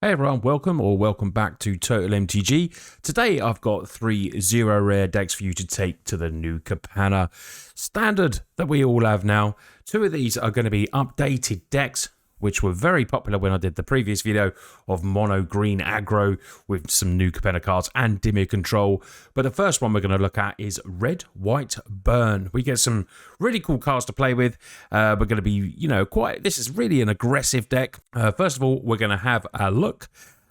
Hey everyone, welcome back to Total MTG. Today I've got 3 zero rare decks for you to take to the new Capenna Standard that we all have now. 2 of these are going to be updated decks, which were very popular when I did the previous video of mono green aggro with some new Capenna cards and Dimir control. But the first one we're going to look at is red, white, burn. We get some really cool cards to play with. We're going to be, this is really an aggressive deck. First of all, we're going to have a look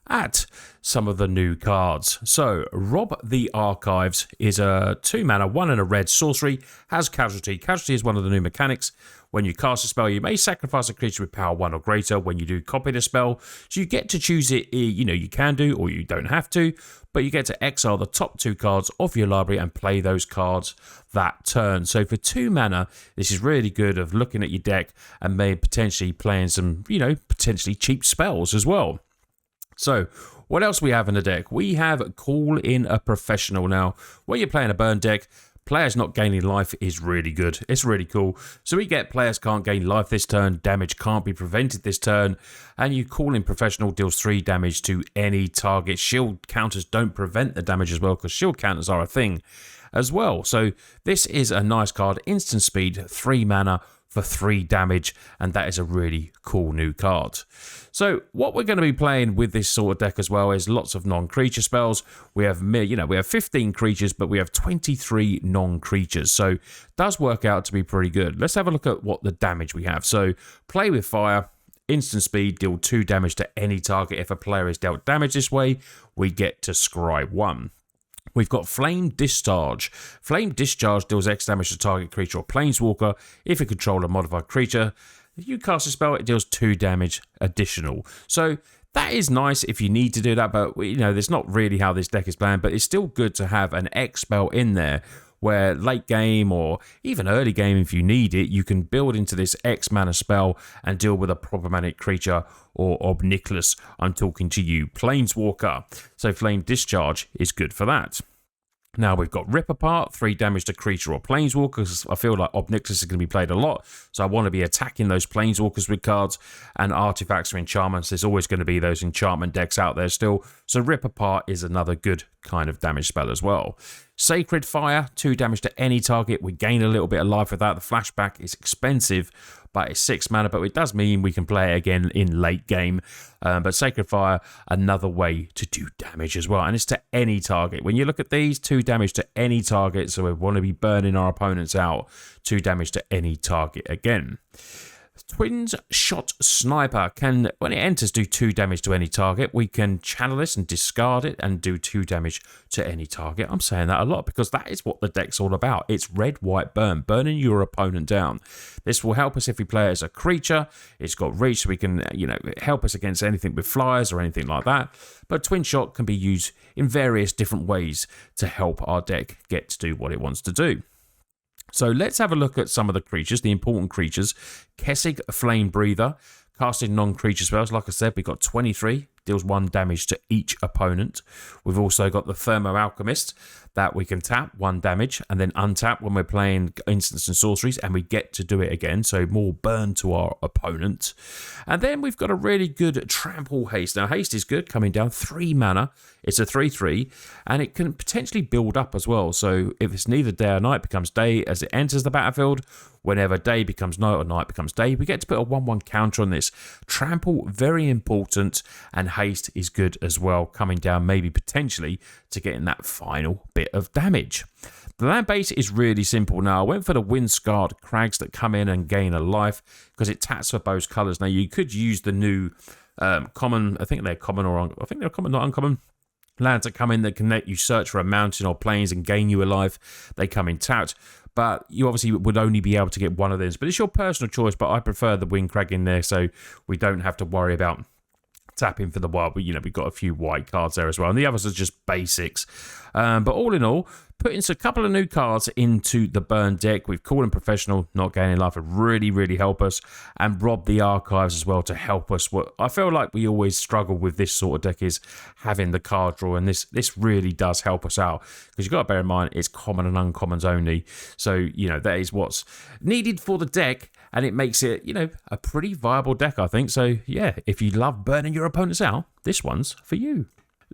at some of the new cards. So, Rob the Archives is a 2 mana, 1 and a red sorcery, has Casualty. Casualty is one of the new mechanics. When you cast a spell, you may sacrifice a creature with power 1 or greater. When you do copy the spell, so you get to choose it, you can do, or you don't have to, but you get to exile the top 2 cards of your library and play those cards that turn. So for 2 mana, this is really good of looking at your deck and maybe potentially playing some, potentially cheap spells as well. So, what else we have in the deck? We have Call in a Professional. Now, when you're playing a burn deck, players not gaining life is really good. It's really cool. So we get players can't gain life this turn, damage can't be prevented this turn, and you Call in Professional deals 3 damage to any target. Shield counters don't prevent the damage as well, because shield counters are a thing as well. So this is a nice card. Instant speed, 3 mana, for 3 damage, and that is a really cool new card. So what we're going to be playing with this sort of deck as well is lots of non-creature spells. We have 15 creatures, but we have 23 non-creatures, so it does work out to be pretty good. Let's have a look at what the damage we have. So play with fire, instant speed, deal 2 damage to any target. If a player is dealt damage this way, we get to scry 1. We've got Flame Discharge. Flame Discharge deals X damage to target creature or planeswalker. If you control a modified creature, if you cast a spell, it deals 2 damage additional. So that is nice if you need to do that, but that's not really how this deck is playing, but it's still good to have an X spell in there where late game or even early game, if you need it, you can build into this X mana spell and deal with a problematic creature or Obnicholas. I'm talking to you, Planeswalker. So Flame Discharge is good for that. Now we've got Rip Apart, 3 damage to creature or planeswalker, because I feel like Obnicholas is going to be played a lot, so I want to be attacking those planeswalkers with cards, and artifacts or enchantments. There's always going to be those enchantment decks out there still, so Rip Apart is another good kind of damage spell as well. Sacred Fire, 2 damage to any target. We gain a little bit of life with that. The flashback is expensive, but it's 6 mana, but it does mean we can play it again in late game. But Sacred Fire, another way to do damage as well, and it's to any target. When you look at these, 2 damage to any target, so we want to be burning our opponents out. 2 damage to any target again. Twins Shot Sniper can, when it enters, do 2 damage to any target. We can channel this and discard it and do 2 damage to any target. I'm saying that a lot because that is what the deck's all about. It's red, white, burn, burning your opponent down. This will help us if we play it as a creature. It's got reach, so we can, help us against anything with flyers or anything like that. But Twin Shot can be used in various different ways to help our deck get to do what it wants to do. So let's have a look at some of the creatures, the important creatures. Kessig Flamebreather, casting non-creature spells. Like I said, we've got 23, deals 1 damage to each opponent. We've also got the Thermo-Alchemist that we can tap 1 damage and then untap when we're playing instants and sorceries, and we get to do it again, so more burn to our opponent. And then we've got a really good Trample Haste. Now Haste is good, coming down 3 mana. It's a 3/3, and it can potentially build up as well. So if it's neither day or night, it becomes day as it enters the battlefield. Whenever day becomes night or night becomes day, we get to put a 1/1 counter on this. Trample, very important, and Haste is good as well, coming down maybe potentially to getting that final bit of damage. The land base is really simple now. I went for the Wind-Scarred Crags that come in and gain a life because it taps for both colours. Now you could use the new common, I think they're common, not uncommon. Lands that come in that can let you search for a mountain or plains and gain you a life. They come in tapped, but you obviously would only be able to get one of those. But it's your personal choice, but I prefer the Wind Crag in there so we don't have to worry about tapping for the wild. But, we've got a few white cards there as well. And the others are just basics. But all in all, putting a couple of new cards into the burn deck. We've Call in Professional, not gaining life, would really, really help us. And Rob the Archives as well to help us. What I feel like we always struggle with this sort of deck is having the card draw. And this really does help us out. Because you've got to bear in mind, it's common and uncommons only. So, that is what's needed for the deck. and it makes it, you know, a pretty viable deck, I think. So yeah, if you love burning your opponents out, this one's for you.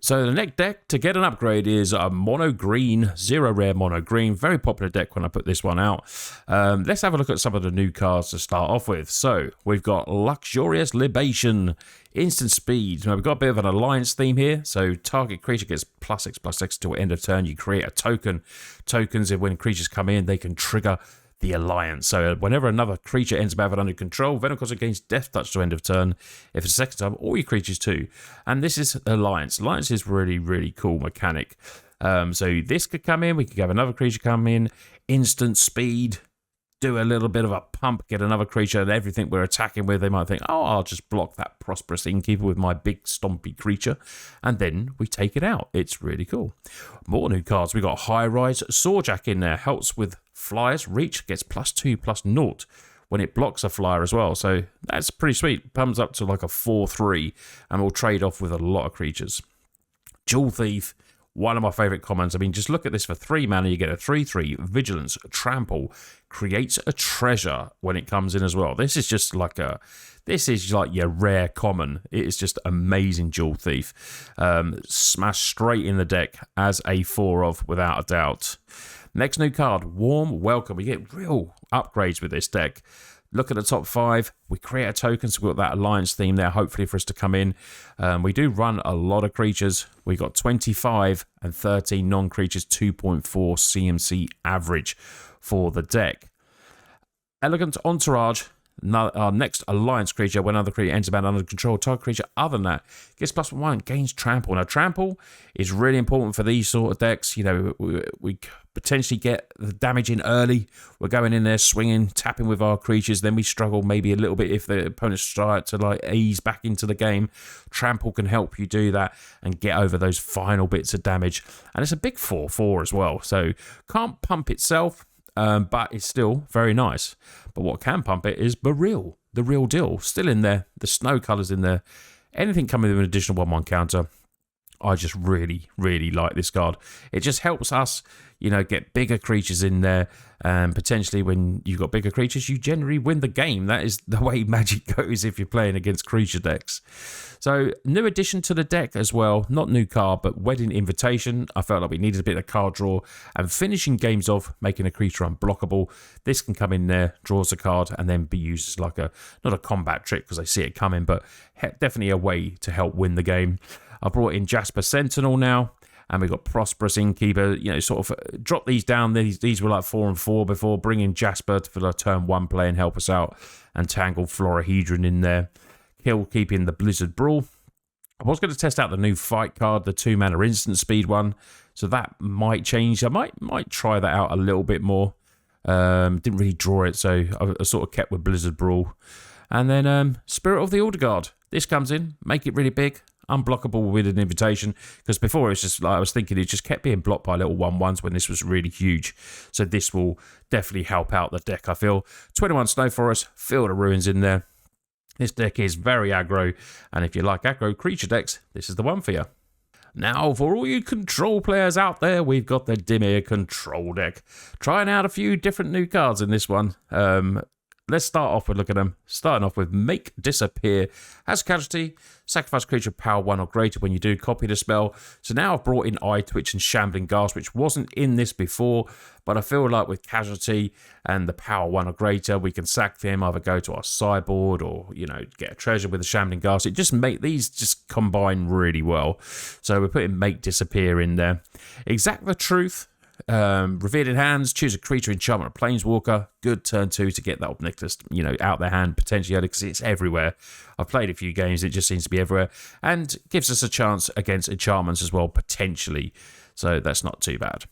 So the next deck to get an upgrade is a mono green, 0 rare mono green. Very popular deck when I put this one out. Let's have a look at some of the new cards to start off with. So we've got Luxurious Libation, instant speed. Now we've got a bit of an alliance theme here. So target creature gets +6/+6 till end of turn. You create a token. Tokens, when creatures come in, they can trigger the alliance. So whenever another creature ends battle under control, Venom gains death touch to end of turn. If it's a second time, all your creatures too. And this is alliance. Alliance is really, really cool mechanic. So this could come in. We could have another creature come in. Instant speed. Do a little bit of a pump. Get another creature and everything we're attacking with. They might think, oh, I'll just block that Prosperous Innkeeper with my big stompy creature. And then we take it out. It's really cool. More new cards. We got High Rise Sawjack in there. Helps with flyers. Reach gets +2/+0 when it blocks a flyer as well. So that's pretty sweet. Pumps up to like a 4/3 and will trade off with a lot of creatures. Jewel Thief. One of my favourite commons. I mean, just look at this. For 3 mana, you get a 3/3 Vigilance, Trample, creates a treasure when it comes in as well. This is just like your rare common. It is just amazing, Jewel Thief. Smash straight in the deck as a 4/, without a doubt. Next new card, Warm Welcome. We get real upgrades with this deck. Look at the top 5. We create a token, so we've got that alliance theme there, hopefully for us to come in. We do run a lot of creatures. We got 25 and 13 non-creatures, 2.4 CMC average for the deck. Elegant Entourage. Our next alliance creature, when another creature enters battle under control, target creature other than that gets +1, gains trample. Now, trample is really important for these sort of decks. You know, we potentially get the damage in early. We're going in there, swinging, tapping with our creatures. Then we struggle maybe a little bit if the opponents start to like ease back into the game. Trample can help you do that and get over those final bits of damage. And it's a big 4/4 as well. So can't pump itself. But it's still very nice. But what can pump it is Baril, the real deal. Still in there. The snow colours in there. Anything coming with an additional 1/1 counter. I just really, really like this card. It just helps us, you know, get bigger creatures in there. And potentially when you've got bigger creatures, you generally win the game. That is the way Magic goes if you're playing against creature decks. So, new addition to the deck as well. Not new card, but Wedding Invitation. I felt like we needed a bit of card draw. And finishing games off, making a creature unblockable. This can come in there, draws a card, and then be used as like not a combat trick because I see it coming, but definitely a way to help win the game. I brought in Jasper Sentinel now. And we've got Prosperous Innkeeper, you know, sort of drop these down. These were like 4 and 4 before. Bring in Jasper for the turn 1 play and help us out. And Tangled Florahedron in there. Kill keeping the Blizzard Brawl. I was going to test out the new fight card, the 2 mana instant speed one. So that might change. I might try that out a little bit more. Didn't really draw it, so I sort of kept with Blizzard Brawl. And then Spirit of the Elder Guard. This comes in, make it really big. Unblockable with an invitation, because before it was just like I was thinking it just kept being blocked by little 1/1s when this was really huge. So this will definitely help out the deck, I feel. 21 Snow Forest, Field of Ruins in there. This deck is very aggro, and if you like aggro creature decks, this is the one for you. Now, for all you control players out there, we've got the Dimir control deck. Trying out a few different new cards in this one. Let's start off with, look at them. Starting off with Make Disappear. As casualty, sacrifice creature power 1 or greater when you do copy the spell. So now I've brought in Eye Twitch and Shambling Ghast, which wasn't in this before, but I feel like with casualty and the power 1 or greater, we can sack them, either go to our sideboard or, you know, get a treasure with the Shambling Ghast. It just make these just combine really well. So we're putting Make Disappear in there. Exact the Truth. Revered in hands, choose a creature, enchantment, or planeswalker. Good turn 2 to get that Obniculus, you know, out their hand potentially, because it's everywhere. I've played a few games, it just seems to be everywhere, and gives us a chance against enchantments as well, potentially. So that's not too bad.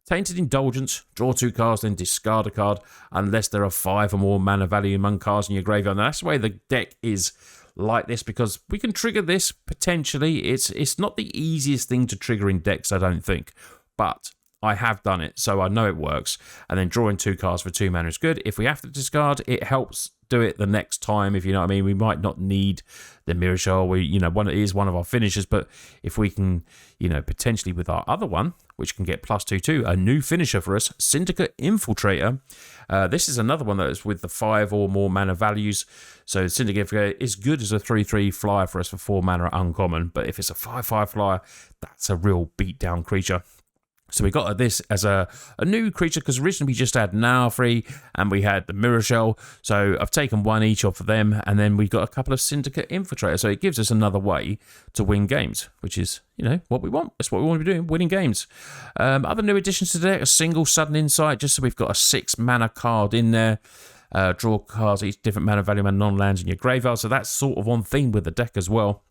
Tainted Indulgence, draw 2 cards, then discard a card, unless there are 5 or more mana value among cards in your graveyard. Now, that's the way the deck is like this, because we can trigger this potentially. It's not the easiest thing to trigger in decks, I don't think, but I have done it, so I know it works. And then drawing 2 cards for 2 mana is good. If we have to discard, it helps do it the next time, if you know what I mean. We might not need the Mirashol. It is one of our finishers, but if we can, you know, potentially with our other one, which can get +2/2. A new finisher for us, Syndicate Infiltrator. This is another one that is with the 5 or more mana values. So Syndicate Infiltrator is good as a 3/3 flyer for us for 4 mana uncommon, but if it's a 5/5 flyer, that's a real beatdown creature. So we got this as a new creature, because originally we just had Nalfree and we had the Mirror Shell. So I've taken one each off of them, and then we've got a couple of Syndicate Infiltrators. So it gives us another way to win games, which is, you know, what we want. That's what we want to be doing, winning games. Other new additions to the deck, a single Sudden Insight, just so we've got a 6 mana card in there. Draw cards, each different mana value and non-lands in your graveyard. So that's sort of on theme with the deck as well.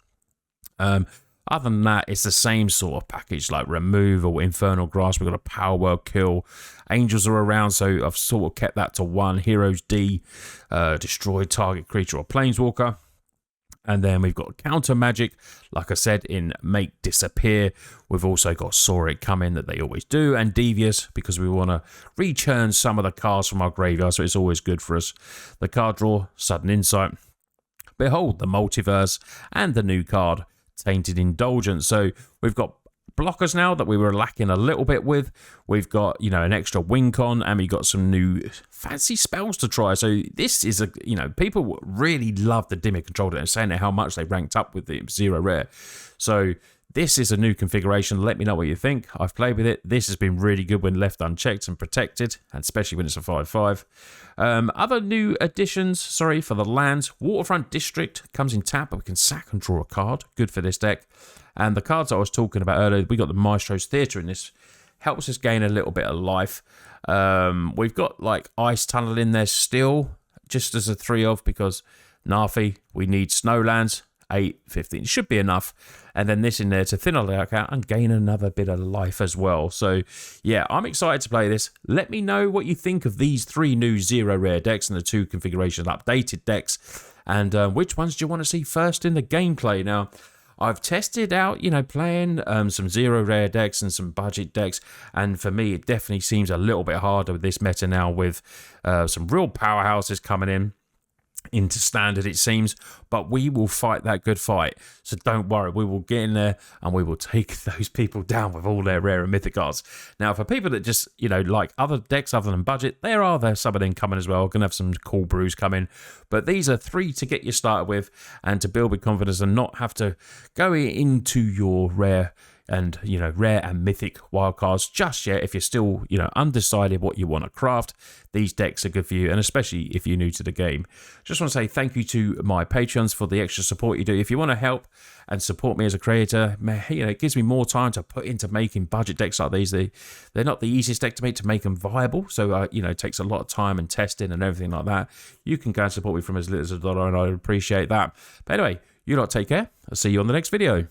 Other than that, it's the same sort of package, like Removal, Infernal Grasp, we've got a Power Word, Kill. Angels are around, so I've sort of kept that to 1. Heroes D, destroy target creature or planeswalker. And then we've got Counter Magic, like I said, in Make Disappear. We've also got Sauric coming, that they always do, and Devious, because we want to return some of the cards from our graveyard, so it's always good for us. The card draw, Sudden Insight. Behold the Multiverse, and the new card, Tainted Indulgence. So we've got blockers now that we were lacking a little bit with. We've got, you know, an extra win con, and we got some new fancy spells to try. So this is a, you know, people really love the Dimir Control deck and saying how much they ranked up with the 0 rare. So this is a new configuration. Let me know what you think. I've played with it. This has been really good when left unchecked and protected, and especially when it's a 5/5. Other new additions, sorry, for the lands. Waterfront District comes in tap, but we can sack and draw a card. Good for this deck. And the cards I was talking about earlier, we got the Maestro's Theatre in this. Helps us gain a little bit of life. We've got like Ice Tunnel in there still, just as a 3/of, because Nalfree, we need Snowlands. 8, 15, it should be enough. And then this in there to thin our deck out and gain another bit of life as well. So yeah, I'm excited to play this. Let me know what you think of these 3 new 0 rare decks and the 2 configuration updated decks, and which ones do you want to see first in the gameplay. Now, I've tested out, you know, playing some 0 rare decks and some budget decks, and for me it definitely seems a little bit harder with this meta now, with some real powerhouses coming into standard, it seems, but we will fight that good fight, so don't worry, we will get in there and we will take those people down with all their rare and mythic cards. Now, for people that just, you know, like other decks other than budget, there some of them coming as well. We're gonna have some cool brews coming, but these are 3 to get you started with and to build with confidence and not have to go into your rare and, you know, rare and mythic wildcards just yet. If you're still, you know, undecided what you want to craft, these decks are good for you, and especially if you're new to the game. Just want to say thank you to my Patreons for the extra support you do. If you want to help and support me as a creator, you know, it gives me more time to put into making budget decks like these. They're not the easiest deck to make them viable, so you know, it takes a lot of time and testing and everything like that. You can go and support me from as little as $1, and I appreciate that. But anyway, you lot take care. I'll see you on the next video.